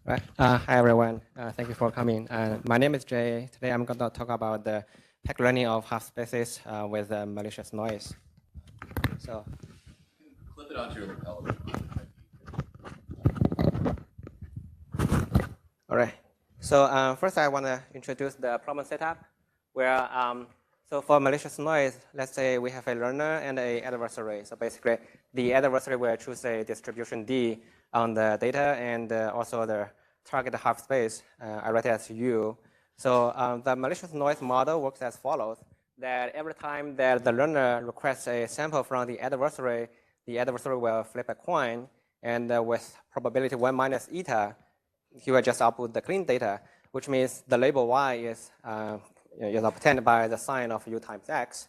Right. Hi, everyone. Thank you for coming. My name is Jay. Today, I'm going to talk about the pack learning of half spaces with malicious noise. So, Clip it onto your lapel. all right. So first, I want to introduce the problem setup, where so for malicious noise, let's say we have a learner and a adversary. So basically, the adversary will choose a distribution D on the data and also the target half space. I write it as U. So the malicious noise model works as follows: that every time that the learner requests a sample from the adversary will flip a coin, and with probability 1 minus eta, he will just output the clean data, which means the label y is obtained by the sign of u times x,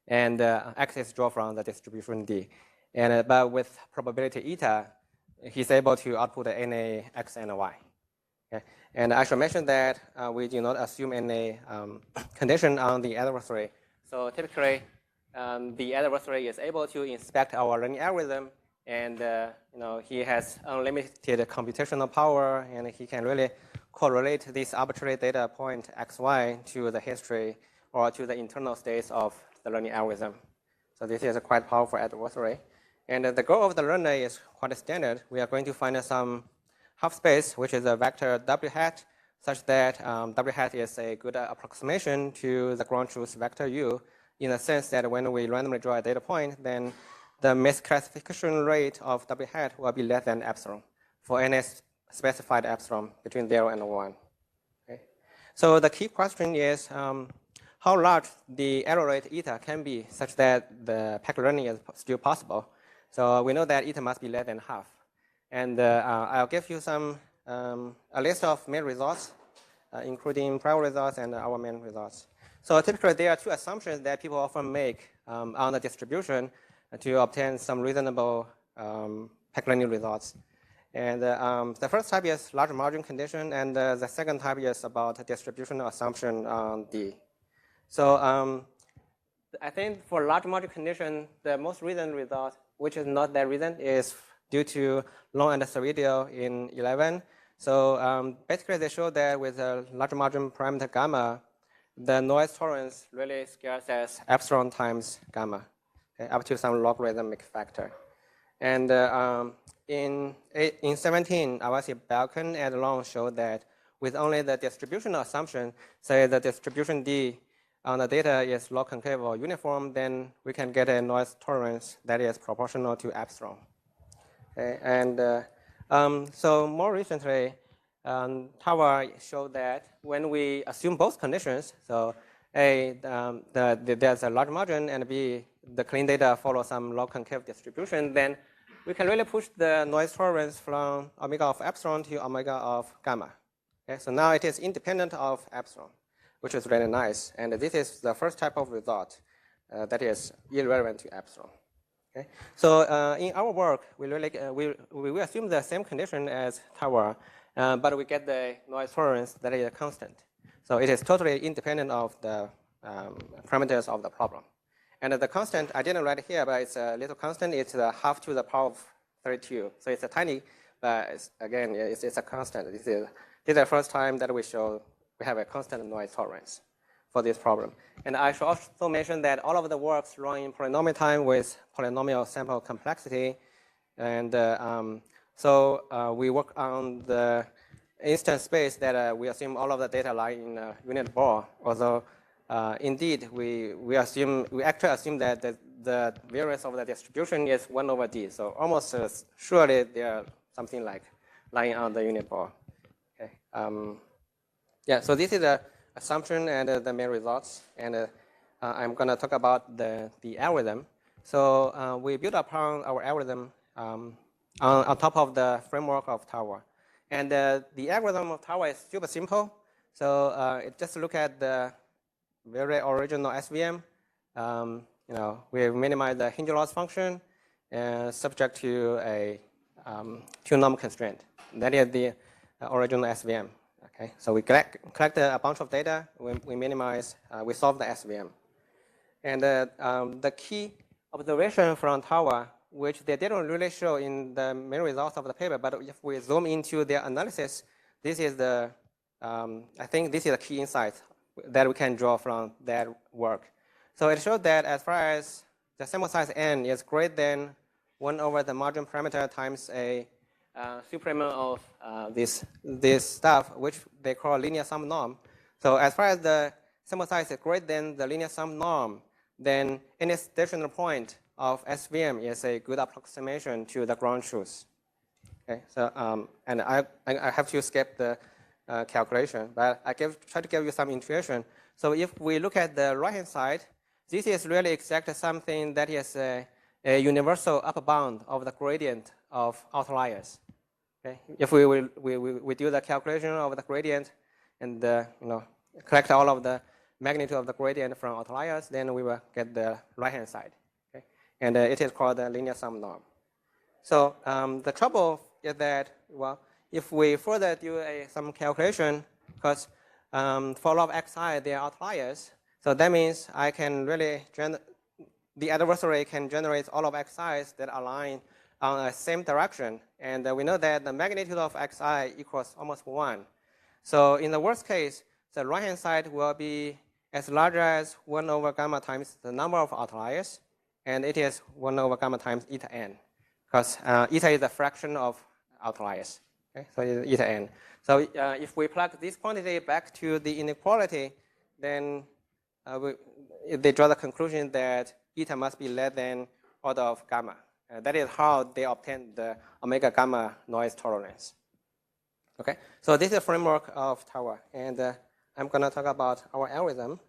and x is drawn from the distribution D. And but with probability eta, he's able to output NA x and y. Okay? And I should mention that we do not assume any condition on the adversary. So typically, the adversary is able to inspect our learning algorithm, and he has unlimited computational power, and he can really correlate this arbitrary data point xy to the history or to the internal states of the learning algorithm. So this is a quite powerful adversary. And the goal of the learner is quite standard. We are going to find some half space, which is a vector w hat, such that w hat is a good approximation to the ground truth vector u, in the sense that when we randomly draw a data point, then the misclassification rate of w hat will be less than epsilon for any specified epsilon between 0 and 1. Okay? So the key question is how large the error rate eta can be such that the pack learning is still possible. So we know that eta must be less than half. And I'll give you a list of main results, including prior results and our main results. So typically, there are two assumptions that people often make on the distribution to obtain some reasonable pack learning results. And the first type is large margin condition, and the second type is about distributional assumption on D. So I think for large margin condition, the most recent result, which is not that recent, is due to Long and Cervidio in 11. So basically, they show that with a large margin parameter gamma, the noise tolerance really scales as epsilon times gamma, okay, up to some logarithmic factor. And in 17, Awasi Balkan and Long showed that with only the distributional assumption, say the distribution D on the data is log concave or uniform, then we can get a noise tolerance that is proportional to epsilon. Okay, and so more recently, Tower showed that when we assume both conditions, so A, there's a large margin, and B, the clean data follow some log concave distribution, then we can really push the noise tolerance from omega of epsilon to omega of gamma. Okay, so now it is independent of epsilon, which is really nice. And this is the first type of result that is irrelevant to epsilon. Okay, so in our work, we assume the same condition as Tower, but we get the noise tolerance that is constant. So it is totally independent of the parameters of the problem. And the constant, I didn't write it here, but it's a little constant. It's half to the power of 32. So it's a tiny, but again, it's a constant. This is the first time that we have a constant noise tolerance for this problem. And I should also mention that all of the works run in polynomial time with polynomial sample complexity. And so we work on the instance space that we assume all of the data lie in a unit ball, although indeed, we actually assume that the variance of the distribution is 1 over D. So almost surely they are something like lying on the unit ball. Okay. Yeah. So this is the assumption and the main results, and I'm going to talk about the algorithm. So we built upon our algorithm on top of the framework of Tower, and the algorithm of Tower is super simple. So it just look at the very original SVM. We minimize the hinge loss function subject to a two-norm constraint. That is the original SVM. Okay, so we collect a bunch of data. We minimize. We solve the SVM, and the key observation from Tower, which they didn't really show in the main results of the paper, but if we zoom into their analysis, this is the, I think this is a key insight that we can draw from that work. So it showed that as far as the sample size n is greater than 1 over the margin parameter times a supremum of this stuff, which they call linear sum norm. So as far as the sample size is greater than the linear sum norm, then any stationary point of SVM is a good approximation to the ground truth. Okay, so and I have to skip the calculation, but I try to give you some intuition. So if we look at the right-hand side, this is really exactly something that is a universal upper bound of the gradient of outliers. Okay, if we do the calculation of the gradient and collect all of the magnitude of the gradient from outliers, then we will get the right-hand side. Okay, and it is called the linear sum norm. So the trouble is that, well, if we further do some calculation, because for all of xi, they are outliers, so that means I can really, the adversary can generate all of xi's that align on the same direction. And we know that the magnitude of xi equals almost 1. So in the worst case, the right-hand side will be as large as 1 over gamma times the number of outliers, and it is 1 over gamma times eta n, because eta is a fraction of outliers. Okay? So it's eta n. So if we plug this quantity back to the inequality, then they draw the conclusion that eta must be less than order of gamma. That is how they obtain the omega gamma noise tolerance. Okay, so this is the framework of Tower, and I'm going to talk about our algorithm.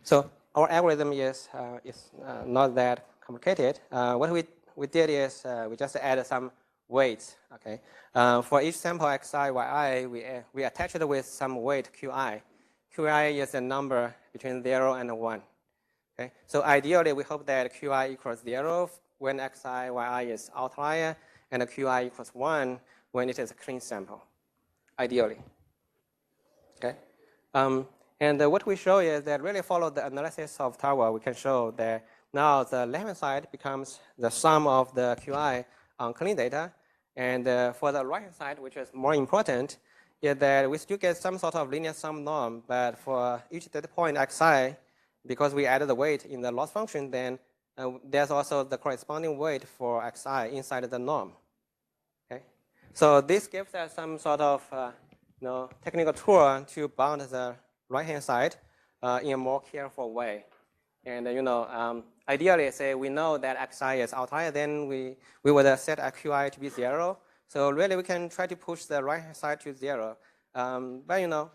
So our algorithm is not that complicated. What we did is we just added some weights. Okay, for each sample xi, yi, we attach it with some weight qi. Qi is a number between 0 and 1. Okay, so ideally we hope that qi equals 0 when xi, yi is outlier, and qi equals 1 when it is a clean sample, ideally. Okay, and what we show is that really follow the analysis of Tower, we can show that now the left-hand side becomes the sum of the qi on clean data, and for the right-hand side, which is more important, is that we still get some sort of linear sum norm, but for each data point xi, because we added the weight in the loss function, then there's also the corresponding weight for xi inside the norm. Okay, so this gives us some sort of technical tool to bound the right-hand side in a more careful way. And ideally, say we know that xi is outlier, then we would set qi to be 0. So really, we can try to push the right-hand side to 0. But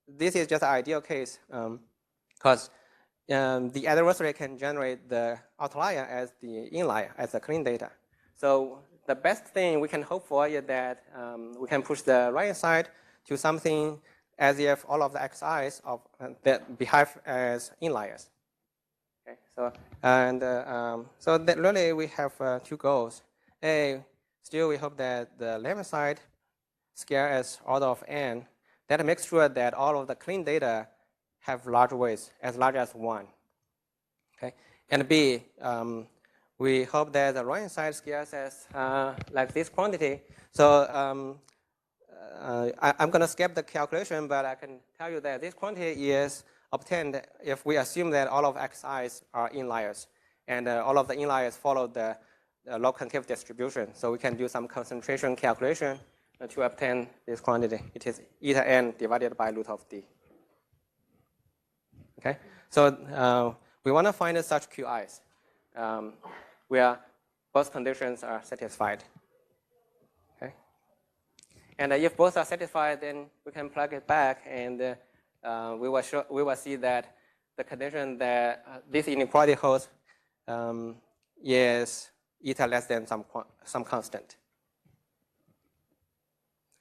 this is just an ideal case because the adversary can generate the outlier as the inlier, as the clean data. So the best thing we can hope for is that we can push the right-hand side to something as if all of the xi's that behave as inliers. Okay, so so that really we have two goals. Still, we hope that the left side scale as order of n. That makes sure that all of the clean data have large weights, as large as 1. Okay, and B, we hope that the right side scales as like this quantity. So I'm going to skip the calculation, but I can tell you that this quantity is obtained if we assume that all of xi's are inliers, and all of the inliers follow the log concave distribution. So we can do some concentration calculation to obtain this quantity. It is eta n divided by root of d. Okay, so we want to find such QIs where both conditions are satisfied. Okay, and if both are satisfied, then we can plug it back, and we will see that the condition that this inequality holds is eta less than some constant.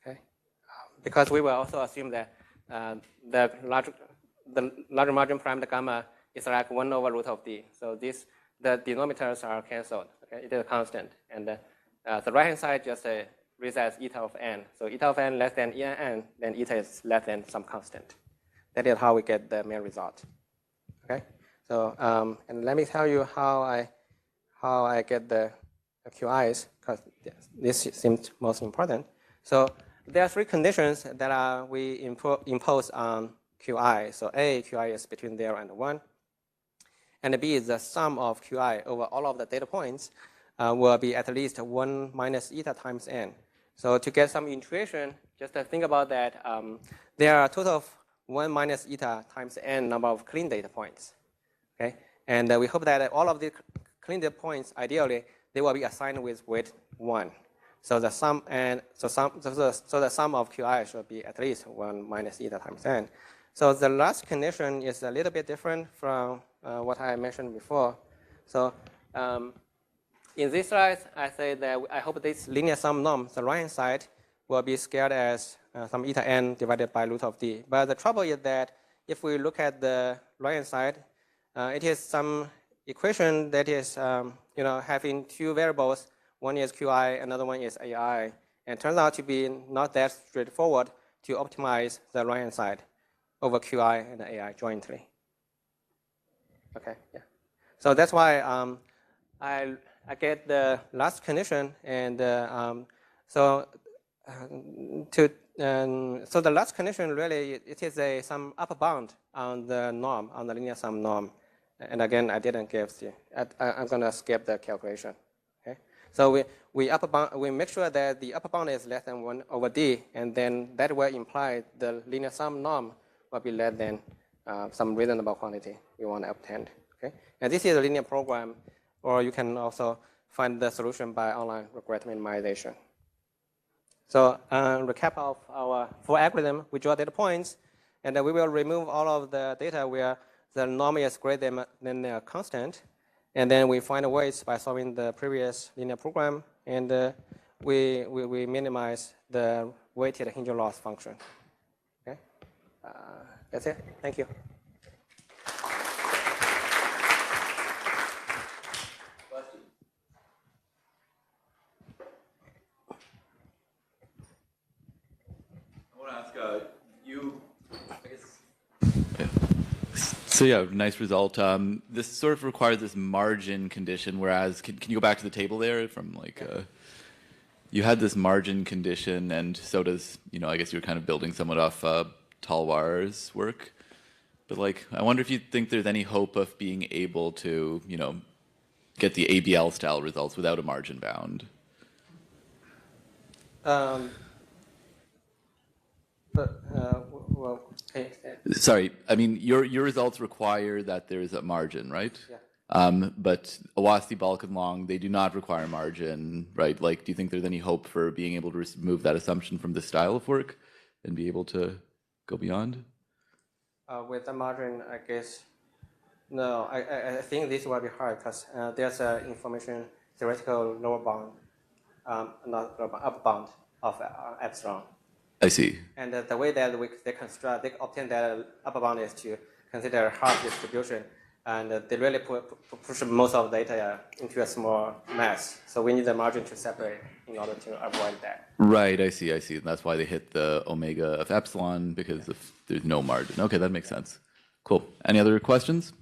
Okay, because we will also assume that the larger margin parameter gamma is like 1 over root of d. So the denominators are canceled. Okay, it is a constant, and the right-hand side just reads as eta of n. So eta of n less than en, then eta is less than some constant. That is how we get the main result. Okay, so and let me tell you how I get the QIs, because this seems most important. So there are three conditions that we impose on Qi. So A, Qi is between 0 and 1. And B is the sum of Qi over all of the data points will be at least 1 minus eta times n. So to get some intuition, just think about that. There are a total of 1 minus eta times n number of clean data points. Okay? And we hope that all of the clean data points, ideally, they will be assigned with weight 1. So the sum so the sum of Qi should be at least 1 minus eta times n. So the last condition is a little bit different from what I mentioned before. So in this slide, I say that I hope this linear sum norm, the right-hand side, will be scaled as some eta n divided by root of d. But the trouble is that if we look at the right-hand side, it is some equation that is having two variables. One is Qi, another one is AI. And it turns out to be not that straightforward to optimize the right-hand side over Qi and AI jointly. Okay, yeah. So that's why I get the last condition, and so the last condition really it is some upper bound on the norm, on the linear sum norm. And again, I didn't give the. I'm gonna skip the calculation. Okay, so we make sure that the upper bound is less than 1 over d, and then that will imply the linear sum norm will be less than some reasonable quantity we want to obtain. Okay, and this is a linear program, or you can also find the solution by online regret minimization. So recap of our full algorithm: we draw data points, and we will remove all of the data where the norm is greater than a constant, and then we find ways by solving the previous linear program, and we minimize the weighted hinge loss function. Okay, that's it. Thank you. So yeah, nice result. This sort of requires this margin condition, whereas, can you go back to the table there from like, you had this margin condition, and so does, I guess you're kind of building somewhat off Talwar's work. But like, I wonder if you think there's any hope of being able to, get the ABL style results without a margin bound. Well, okay. Sorry, I mean, your results require that there is a margin, right? Yeah. But Awasthi, Balk, and Long, they do not require margin, right? Like, do you think there's any hope for being able to remove that assumption from this style of work and be able to go beyond? With the margin, I guess, no. I think this will be hard because there's an information theoretical lower bound, not lower bound, upper bound of epsilon. I see. And the way that they obtain that upper bound is to consider half distribution, and they really push most of the data into a small mass. So we need the margin to separate in order to avoid that. Right, I see. And that's why they hit the omega of epsilon, because if there's no margin. Okay, that makes sense. Cool. Any other questions?